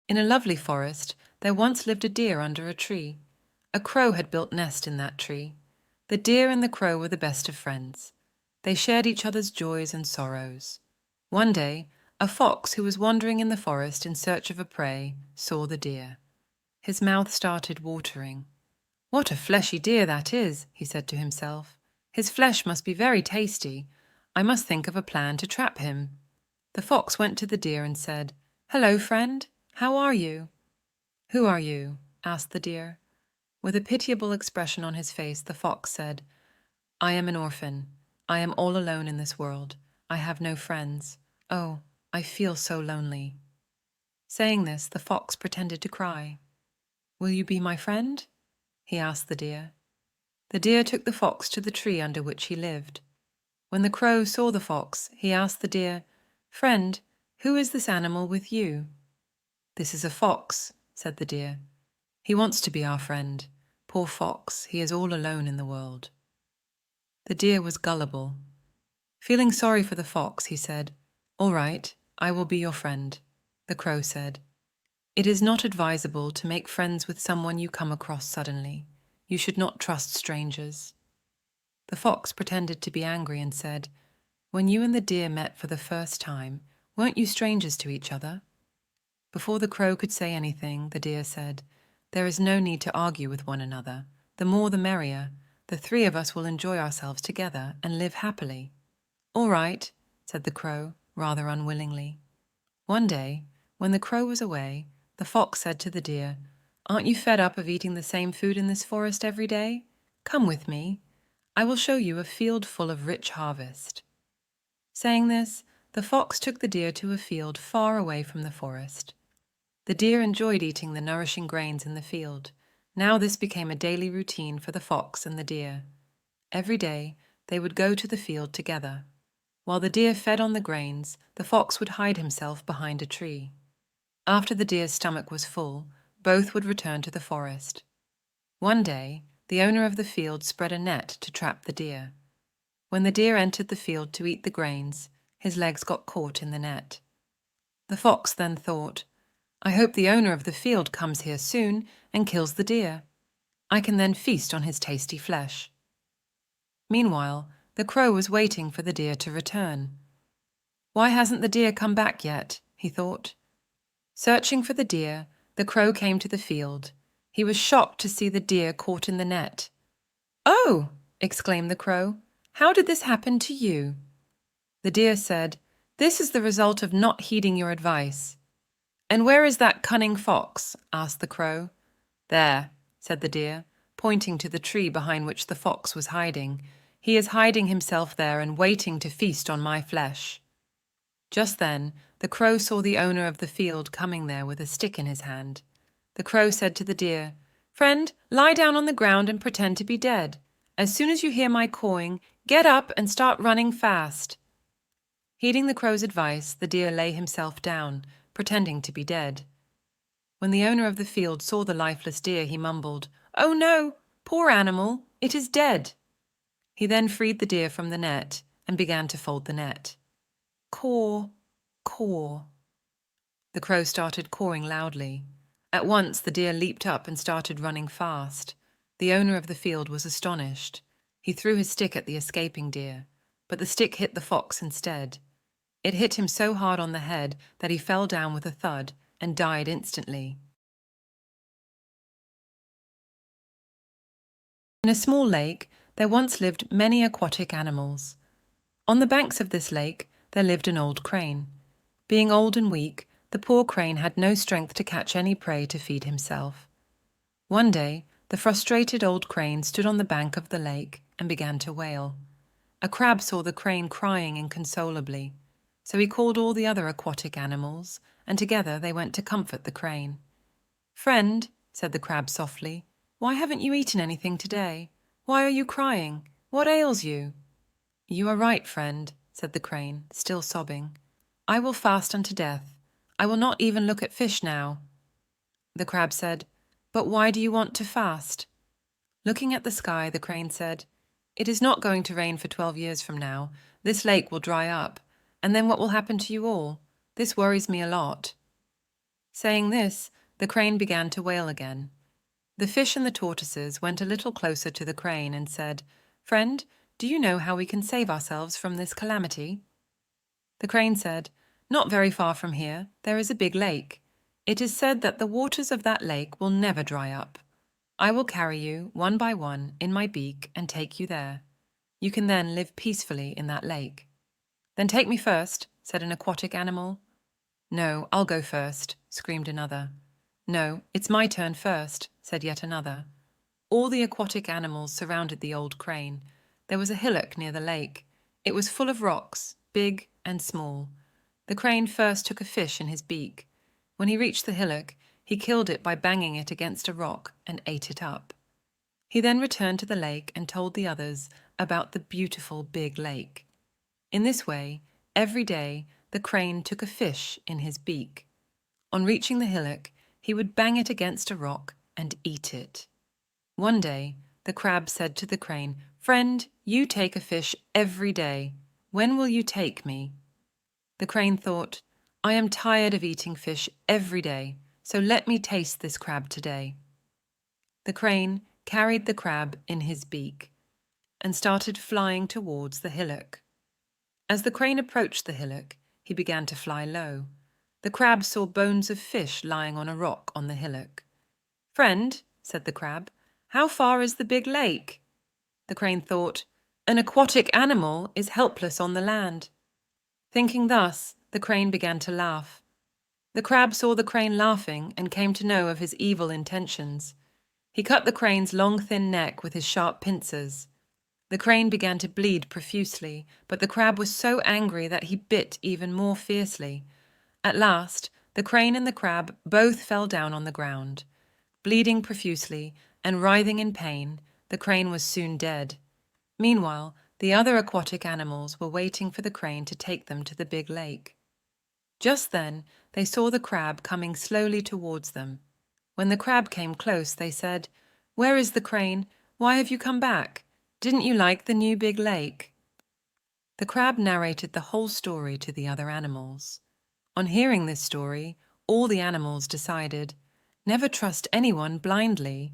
In a lovely forest, there once lived a deer under a tree. A crow had built nest in that tree. The deer and the crow were the best of friends. They shared each other's joys and sorrows. One day, a fox who was wandering in the forest in search of a prey saw the deer. His mouth started watering. "What a fleshy deer that is," he said to himself. "His flesh must be very tasty. I must think of a plan to trap him." The fox went to the deer and said, "Hello, friend. How are you?" "Who are you?" asked the deer. With a pitiable expression on his face, the fox said, "I am an orphan. I am all alone in this world. I have no friends. Oh, I feel so lonely." Saying this, the fox pretended to cry. "Will you be my friend?" he asked the deer. The deer took the fox to the tree under which he lived. When the crow saw the fox, he asked the deer, "Friend, who is this animal with you?" "This is a fox," said the deer. "He wants to be our friend. Poor fox, he is all alone in the world." The deer was gullible. Feeling sorry for the fox, he said, "All right, I will be your friend." The crow said, "It is not advisable to make friends with someone you come across suddenly. You should not trust strangers." The fox pretended to be angry and said, "When you and the deer met for the first time, weren't you strangers to each other?" Before the crow could say anything, the deer said, "There is no need to argue with one another. The more the merrier. The three of us will enjoy ourselves together and live happily." "All right," said the crow, rather unwillingly. One day, when the crow was away, the fox said to the deer, "Aren't you fed up of eating the same food in this forest every day? Come with me. I will show you a field full of rich harvest." Saying this, the fox took the deer to a field far away from the forest. The deer enjoyed eating the nourishing grains in the field. Now this became a daily routine for the fox and the deer. Every day, they would go to the field together. While the deer fed on the grains, the fox would hide himself behind a tree. After the deer's stomach was full, both would return to the forest. One day, the owner of the field spread a net to trap the deer. When the deer entered the field to eat the grains, his legs got caught in the net. The fox then thought, "I hope the owner of the field comes here soon and kills the deer. I can then feast on his tasty flesh." Meanwhile, the crow was waiting for the deer to return. "Why hasn't the deer come back yet?" he thought. Searching for the deer, the crow came to the field. He was shocked to see the deer caught in the net. "Oh!" exclaimed the crow. "How did this happen to you?" The deer said, "This is the result of not heeding your advice." "And where is that cunning fox?" asked the crow. "There," said the deer, pointing to the tree behind which the fox was hiding. "He is hiding himself there and waiting to feast on my flesh." Just then, the crow saw the owner of the field coming there with a stick in his hand. The crow said to the deer, "Friend, lie down on the ground and pretend to be dead. As soon as you hear my cawing, get up and start running fast." Heeding the crow's advice, the deer lay himself down, pretending to be dead. When the owner of the field saw the lifeless deer, he mumbled, "Oh no, poor animal, it is dead." He then freed the deer from the net and began to fold the net. "Caw, caw." The crow started cawing loudly. At once the deer leaped up and started running fast. The owner of the field was astonished. He threw his stick at the escaping deer, but the stick hit the fox instead. It hit him so hard on the head that he fell down with a thud and died instantly. In a small lake, there once lived many aquatic animals. On the banks of this lake, there lived an old crane. Being old and weak, the poor crane had no strength to catch any prey to feed himself. One day, the frustrated old crane stood on the bank of the lake and began to wail. A crab saw the crane crying inconsolably, so he called all the other aquatic animals, and together they went to comfort the crane. "Friend," said the crab softly, "why haven't you eaten anything today? Why are you crying? What ails you?" "You are right, friend," said the crane, still sobbing. "I will fast unto death. I will not even look at fish now." The crab said, "But why do you want to fast?" Looking at the sky, the crane said, "It is not going to rain for 12 years from now. This lake will dry up. And then what will happen to you all? This worries me a lot." Saying this, the crane began to wail again. The fish and the tortoises went a little closer to the crane and said, "Friend, do you know how we can save ourselves from this calamity?" The crane said, "Not very far from here, there is a big lake. It is said that the waters of that lake will never dry up. I will carry you, one by one, in my beak and take you there. You can then live peacefully in that lake." "Then take me first," said an aquatic animal. "No, I'll go first," screamed another. "No, it's my turn first," said yet another. All the aquatic animals surrounded the old crane. There was a hillock near the lake. It was full of rocks, big and small. The crane first took a fish in his beak. When he reached the hillock, he killed it by banging it against a rock and ate it up. He then returned to the lake and told the others about the beautiful big lake. In this way, every day, the crane took a fish in his beak. On reaching the hillock, he would bang it against a rock and eat it. One day, the crab said to the crane, "Friend, you take a fish every day. When will you take me?" The crane thought, "I am tired of eating fish every day, so let me taste this crab today." The crane carried the crab in his beak and started flying towards the hillock. As the crane approached the hillock, he began to fly low. The crab saw bones of fish lying on a rock on the hillock. "Friend," said the crab, "how far is the big lake?" The crane thought, "An aquatic animal is helpless on the land." Thinking thus, the crane began to laugh. The crab saw the crane laughing and came to know of his evil intentions. He cut the crane's long thin neck with his sharp pincers. The crane began to bleed profusely, but the crab was so angry that he bit even more fiercely. At last, the crane and the crab both fell down on the ground. Bleeding profusely and writhing in pain, the crane was soon dead. Meanwhile, the other aquatic animals were waiting for the crane to take them to the big lake. Just then, they saw the crab coming slowly towards them. When the crab came close, they said, "Where is the crane? Why have you come back? Didn't you like the new big lake?" The crab narrated the whole story to the other animals. On hearing this story, all the animals decided, "Never trust anyone blindly."